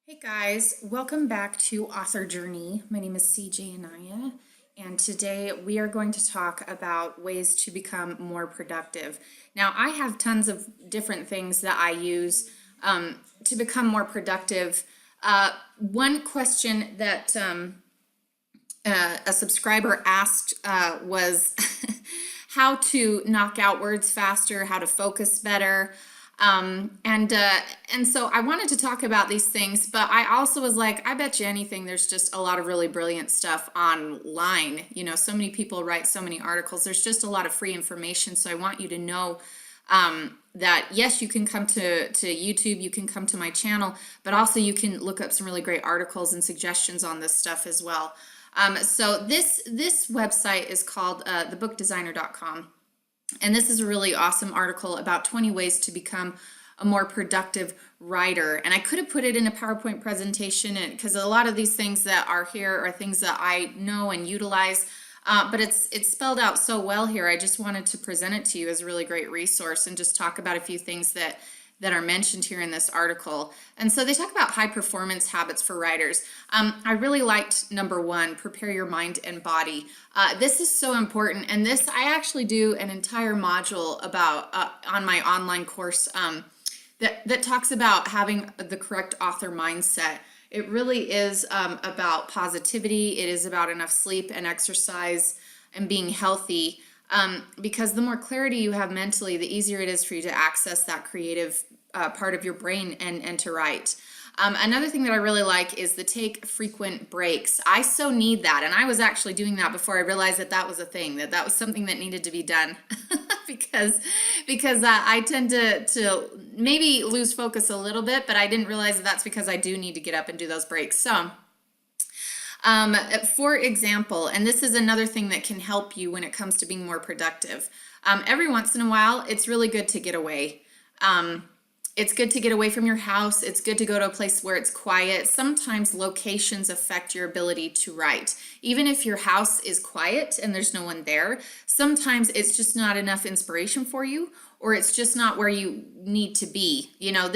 Hey guys, welcome back to Author Journey. My name is CJ Anaya, and today we are going to talk about ways to become more productive. Now, I have tons of different things that I use to become more productive. One question that a subscriber asked was how to knock out words faster, how to focus better. And so I wanted to talk about these things, but I also was like, I bet you anything, there's just a lot of really brilliant stuff online. You know, so many people write so many articles. There's just a lot of free information. So I want you to know that yes, you can come to YouTube, you can come to my channel, but also you can look up some really great articles and suggestions on this stuff as well. So this website is called thebookdesigner.com. And this is a really awesome article about 20 ways to become a more productive writer. And I could have put it in a PowerPoint presentation because a lot of these things that are here are things that I know and utilize. But it's spelled out so well here. I just wanted to present it to you as a really great resource and just talk about a few things that are mentioned here in this article. And so they talk about high performance habits for writers. I really liked number one, prepare your mind and body. This is so important. And this, I actually do an entire module about on my online course that talks about having the correct author mindset. It really is about positivity. It is about enough sleep and exercise and being healthy. Because the more clarity you have mentally, the easier it is for you to access that creative part of your brain and to write. Another thing that I really like is the take frequent breaks. I so need that, and I was actually doing that before I realized that was a thing, that was something that needed to be done because I tend to maybe lose focus a little bit, but I didn't realize that that's because I do need to get up and do those breaks. So for example, and this is another thing that can help you when it comes to being more productive. Every once in a while, it's really good to get away. It's good to get away from your house. It's good to go to a place where it's quiet. Sometimes locations affect your ability to write. Even if your house is quiet and there's no one there, sometimes it's just not enough inspiration for you, or it's just not where you need to be. You know,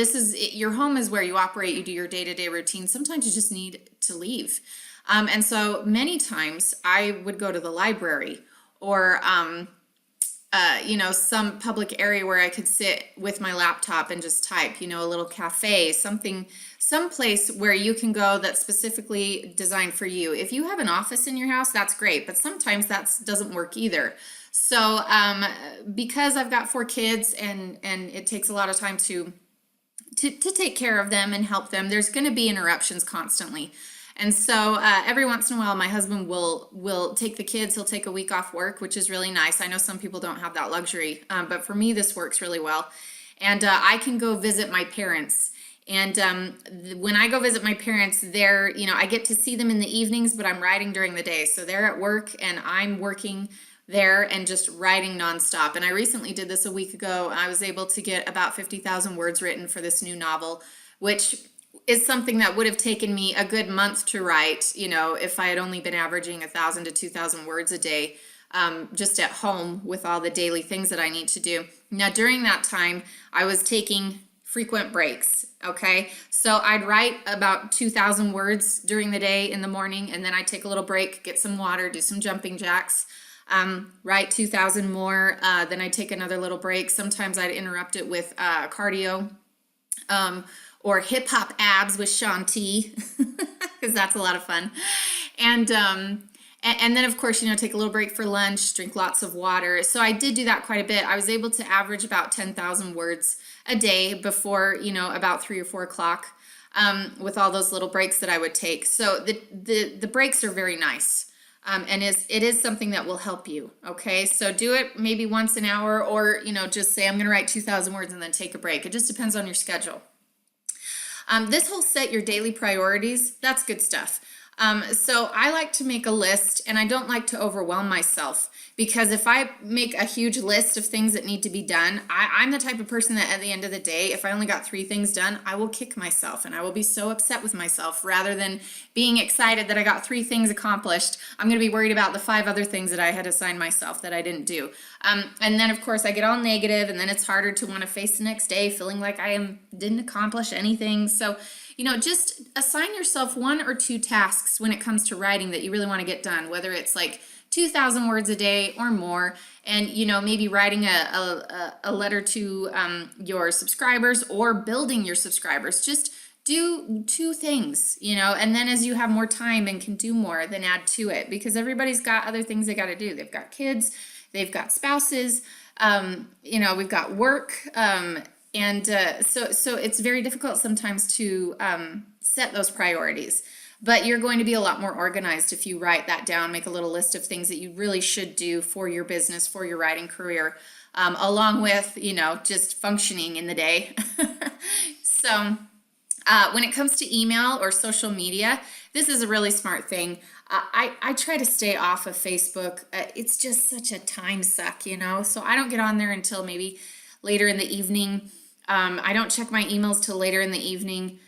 your home is where you operate, you do your day-to-day routine. Sometimes you just need to leave. And so many times I would go to the library or, some public area where I could sit with my laptop and just type, a little cafe, some place where you can go that's specifically designed for you. If you have an office in your house, that's great, but sometimes that doesn't work either. So because I've got 4 kids and it takes a lot of time to take care of them and help them, there's going to be interruptions constantly. And so every once in a while, my husband will take the kids. He'll take a week off work, which is really nice. I know some people don't have that luxury, but for me, this works really well. And I can go visit my parents. And when I go visit my parents, I get to see them in the evenings, but I'm writing during the day. So they're at work and I'm working there and just writing nonstop. And I recently did this a week ago. I was able to get about 50,000 words written for this new novel, which is something that would have taken me a good month to write, if I had only been averaging 1,000 to 2,000 words a day, just at home with all the daily things that I need to do. Now, during that time, I was taking frequent breaks, okay? So I'd write about 2,000 words during the day in the morning, and then I'd take a little break, get some water, do some jumping jacks, write 2,000 more, then I'd take another little break. Sometimes I'd interrupt it with cardio, or hip hop abs with Shanti, because that's a lot of fun. And then of course, take a little break for lunch, drink lots of water. So I did do that quite a bit. I was able to average about 10,000 words a day before, about 3 or 4 o'clock, with all those little breaks that I would take. So the breaks are very nice. And it is something that will help you. Okay. So do it maybe once an hour, or, just say, I'm going to write 2,000 words and then take a break. It just depends on your schedule. This whole set your daily priorities, that's good stuff. So I like to make a list, and I don't like to overwhelm myself, because if I make a huge list of things that need to be done, I'm the type of person that at the end of the day, if I only got 3 things done, I will kick myself and I will be so upset with myself. Rather than being excited that I got 3 things accomplished, I'm going to be worried about the 5 other things that I had assigned myself that I didn't do. And then of course I get all negative, and then it's harder to want to face the next day feeling like didn't accomplish anything. So just assign yourself 1 or 2 tasks when it comes to writing that you really want to get done, whether it's like 2,000 words a day or more, and maybe writing a letter to your subscribers or building your subscribers. Just do 2 things, and then as you have more time and can do more, then add to it, because everybody's got other things they got to do. They've got kids, they've got spouses, we've got work, so it's very difficult sometimes to set those priorities. But you're going to be a lot more organized if you write that down, make a little list of things that you really should do for your business, for your writing career, along with, just functioning in the day. So when it comes to email or social media, this is a really smart thing. I try to stay off of Facebook. It's just such a time suck, so I don't get on there until maybe later in the evening. I don't check my emails till later in the evening.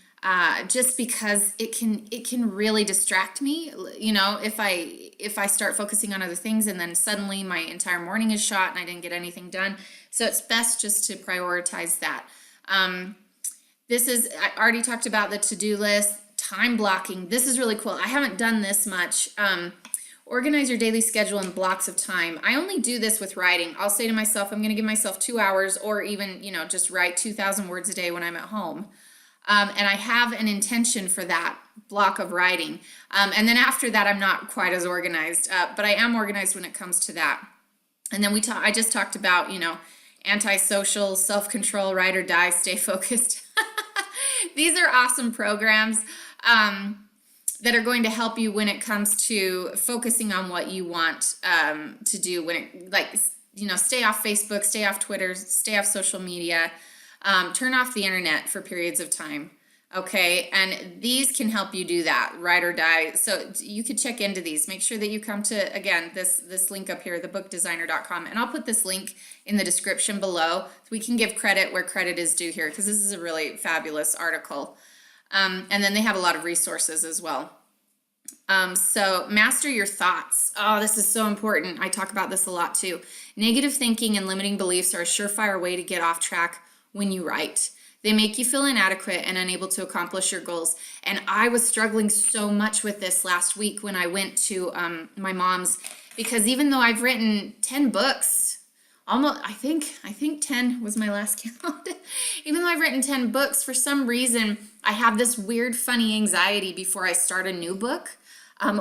Just because it can really distract me, if I start focusing on other things, and then suddenly my entire morning is shot and I didn't get anything done. So it's best just to prioritize that. I already talked about the to-do list, time blocking. This is really cool. I haven't done this much. Organize your daily schedule in blocks of time. I only do this with writing. I'll say to myself, I'm going to give myself 2 hours, or even, just write 2,000 words a day when I'm at home. And I have an intention for that block of writing. And then after that, I'm not quite as organized, but I am organized when it comes to that. And then I just talked about, antisocial, self-control, write or die, stay focused. These are awesome programs that are going to help you when it comes to focusing on what you want to do stay off Facebook, stay off Twitter, stay off social media. Turn off the internet for periods of time, okay? And these can help you do that, write or die. So you could check into these. Make sure that you come to, again, this link up here, thebookdesigner.com. And I'll put this link in the description below. So we can give credit where credit is due here, because this is a really fabulous article. And then they have a lot of resources as well. So master your thoughts. Oh, this is so important. I talk about this a lot too. Negative thinking and limiting beliefs are a surefire way to get off track when you write. They make you feel inadequate and unable to accomplish your goals. And I was struggling so much with this last week when I went to my mom's, because even though I've written 10 books, almost, I think 10 was my last count. Even though I've written 10 books, for some reason, I have this weird, funny anxiety before I start a new book,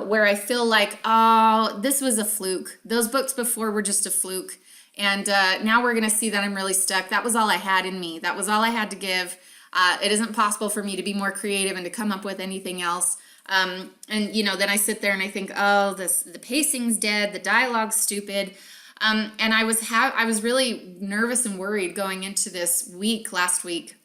where I feel like, oh, this was a fluke. Those books before were just a fluke. And now we're going to see that I'm really stuck. That was all I had in me. That was all I had to give. It isn't possible for me to be more creative and to come up with anything else. And then I sit there and I think, oh, the pacing's dead, the dialogue's stupid. And I was really nervous and worried going into this week last week.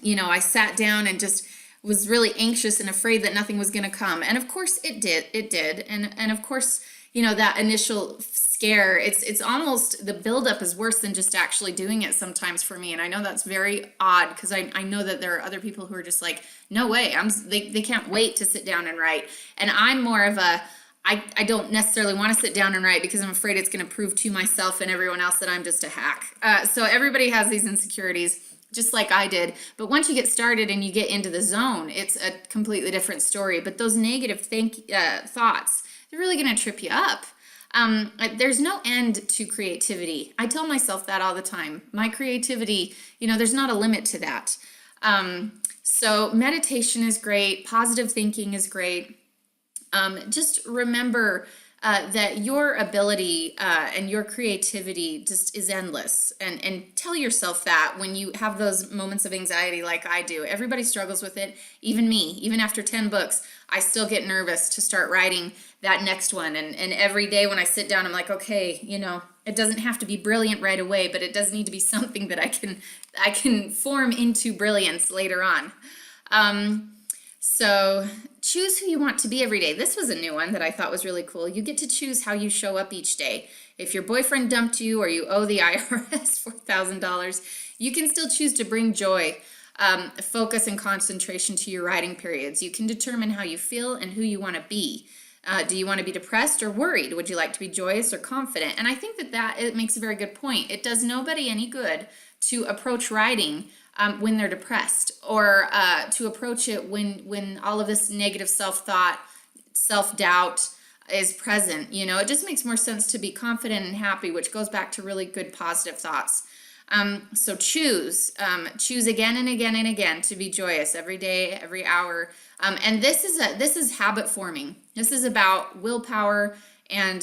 I sat down and just was really anxious and afraid that nothing was going to come. And of course it did. And of course, that initial scare, it's almost, the buildup is worse than just actually doing it sometimes for me. And I know that's very odd, because I know that there are other people who are just like, no way, they can't wait to sit down and write. And I'm more of I don't necessarily want to sit down and write, because I'm afraid it's going to prove to myself and everyone else that I'm just a hack. So everybody has these insecurities, just like I did. But once you get started and you get into the zone, it's a completely different story. But those negative thoughts, they're really going to trip you up. There's no end to creativity. I tell myself that all the time. My creativity, there's not a limit to that. So meditation is great. Positive thinking is great. Just remember that your ability and your creativity just is endless. And tell yourself that when you have those moments of anxiety like I do. Everybody struggles with it, even me. Even after 10 books, I still get nervous to start writing that next one. And every day when I sit down, I'm like, okay, it doesn't have to be brilliant right away, but it does need to be something that I can form into brilliance later on. So choose who you want to be every day. This was a new one that I thought was really cool. You get to choose how you show up each day. If your boyfriend dumped you, or you owe the IRS $4,000, you can still choose to bring joy, focus, and concentration to your writing periods. You can determine how you feel and who you want to be. Do you want to be depressed or worried? Would you like to be joyous or confident? And I think that it makes a very good point. It does nobody any good to approach writing when they're depressed, or to approach it when all of this negative self-thought, self-doubt is present. You know, it just makes more sense to be confident and happy, which goes back to really good positive thoughts. So choose again and again and again to be joyous every day, every hour. And this is habit forming. This is about willpower and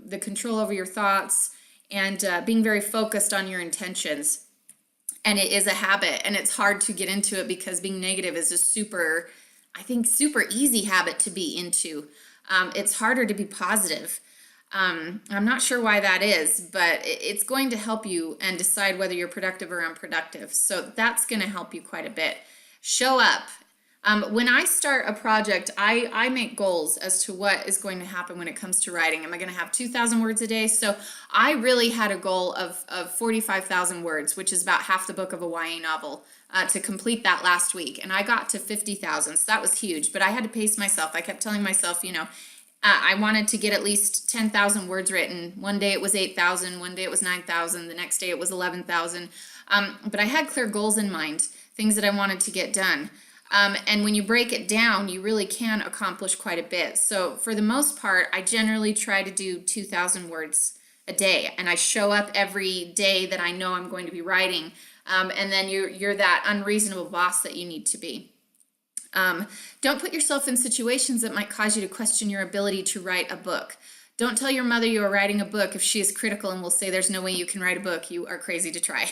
the control over your thoughts, and being very focused on your intentions. And it is a habit, and it's hard to get into it because being negative is a super easy habit to be into. It's harder to be positive. I'm not sure why that is, but it's going to help you and decide whether you're productive or unproductive. So that's going to help you quite a bit. Show up. When I start a project, I make goals as to what is going to happen when it comes to writing. Am I going to have 2,000 words a day? So I really had a goal of 45,000 words, which is about half the book of a YA novel, to complete that last week. And I got to 50,000, so that was huge. But I had to pace myself. I kept telling myself, I wanted to get at least 10,000 words written. One day it was 8,000, one day it was 9,000, the next day it was 11,000. But I had clear goals in mind, things that I wanted to get done. And when you break it down, you really can accomplish quite a bit. So for the most part, I generally try to do 2,000 words a day, and I show up every day that I know I'm going to be writing. And then you're that unreasonable boss that you need to be. Don't put yourself in situations that might cause you to question your ability to write a book. Don't tell your mother you are writing a book if she is critical and will say there's no way you can write a book. You are crazy to try.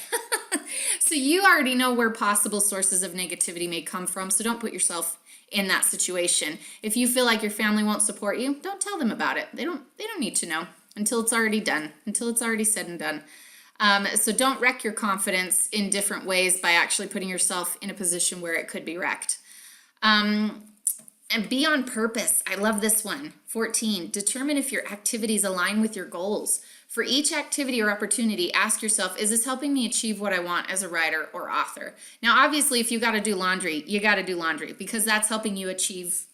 So you already know where possible sources of negativity may come from, so don't put yourself in that situation. If you feel like your family won't support you, don't tell them about it. They don't need to know until it's already done, until it's already said and done. So don't wreck your confidence in different ways by actually putting yourself in a position where it could be wrecked. And be on purpose. I love this one. 14, determine if your activities align with your goals. For each activity or opportunity, ask yourself, is this helping me achieve what I want as a writer or author? Now, obviously, if you got to do laundry, you got to do laundry because that's helping you achieve,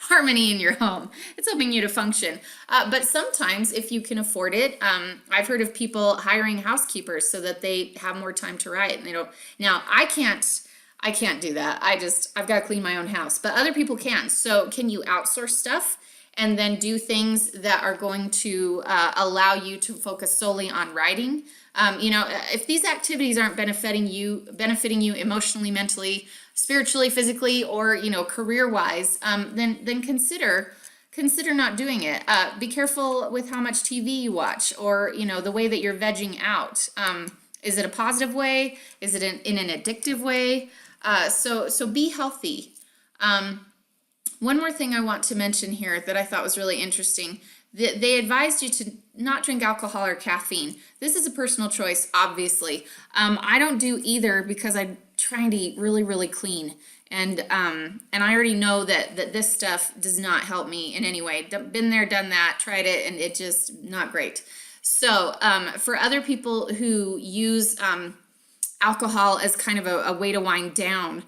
harmony in your home. It's helping you to function. But sometimes if you can afford it, I've heard of people hiring housekeepers so that they have more time to write. And they don't. Now, I can't do that. I've got to clean my own house, but other people can. So can you outsource stuff and then do things that are going to allow you to focus solely on writing? If these activities aren't benefiting you emotionally, mentally, spiritually, physically, or, career-wise, then consider not doing it. Be careful with how much TV you watch, or, the way that you're vegging out. Is it a positive way? Is it in an addictive way? So be healthy. One more thing I want to mention here that I thought was really interesting. They advised you to not drink alcohol or caffeine. This is a personal choice, obviously. I don't do either because I'm trying to eat really, really clean. And I already know that this stuff does not help me in any way. Been there, done that, tried it, and it just not great. So for other people who use alcohol as kind of a way to wind down,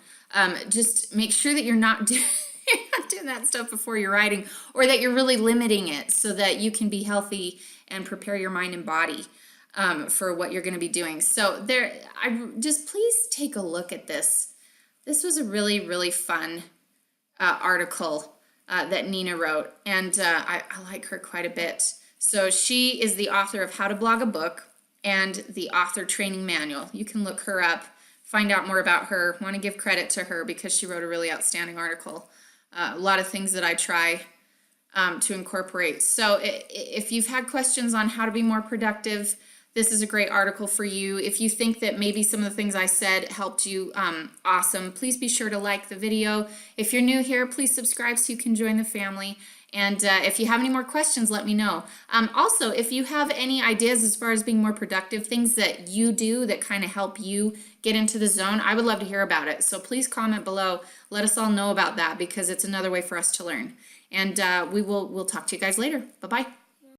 just make sure that you're not doing that stuff before you're writing, or that you're really limiting it so that you can be healthy and prepare your mind and body for what you're going to be doing. So please take a look at this. This was a really, really fun article that Nina wrote, and I like her quite a bit. So she is the author of How to Blog a Book and the Author Training Manual. You can look her up, find out more about her. Want to give credit to her because she wrote a really outstanding article. A lot of things that I try to incorporate. So if you've had questions on how to be more productive, this is a great article for you. If you think that maybe some of the things I said helped you, awesome. Please be sure to like the video. If you're new here, please subscribe so you can join the family. And if you have any more questions, let me know. Also, if you have any ideas as far as being more productive, things that you do that kind of help you get into the zone, I would love to hear about it. So please comment below. Let us all know about that because it's another way for us to learn. And we'll talk to you guys later. Bye-bye.